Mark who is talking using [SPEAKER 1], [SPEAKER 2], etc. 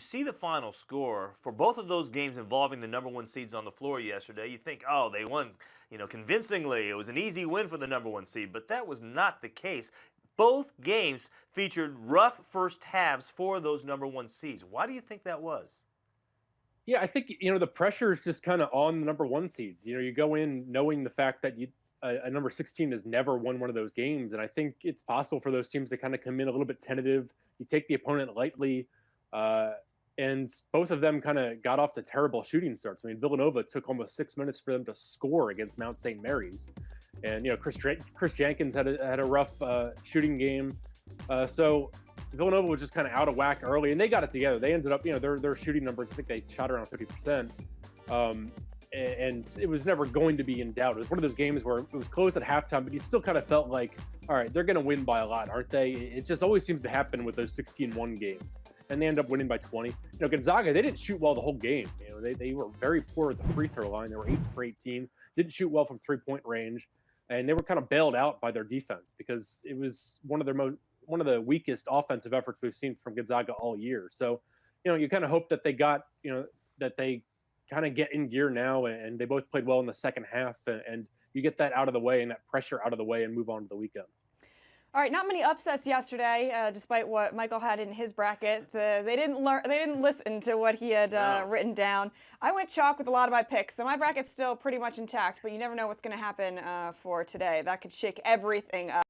[SPEAKER 1] see the final score for both of those games involving the number one seeds on the floor yesterday, you think, oh, they won, convincingly. It was an easy win for the number one seed, but that was not the case. Both games featured rough first halves for those number one seeds. Why do you think that was?
[SPEAKER 2] Yeah, I think the pressure is just kind of on the number one seeds. You go in knowing the fact that a number 16 has never won one of those games, and I think it's possible for those teams to kind of come in a little bit tentative. You take the opponent lightly, and both of them kind of got off to terrible shooting starts. I mean, Villanova took almost 6 minutes for them to score against Mount St. Mary's, and Chris Jenkins had a rough shooting game. So Villanova was just kind of out of whack early, and they got it together. They ended up, their shooting numbers, I think they shot around 50%. And it was never going to be in doubt. It was one of those games where it was close at halftime, but you still kind of felt like, all right, they're going to win by a lot, aren't they? It just always seems to happen with those 16-1 games, and they end up winning by 20. Gonzaga, they didn't shoot well the whole game. They were very poor at the free throw line. They were 8 for 18, didn't shoot well from three-point range, and they were kind of bailed out by their defense because it was one of the weakest offensive efforts we've seen from Gonzaga all year. So, you kind of hope that they got, that they kind of get in gear now, and they both played well in the second half, and you get that out of the way and that pressure out of the way and move on to the weekend.
[SPEAKER 3] All right, not many upsets yesterday, despite what Michael had in his bracket. They didn't listen to what he had written down. I went chalk with a lot of my picks, so my bracket's still pretty much intact. But you never know what's going to happen for today. That could shake everything up.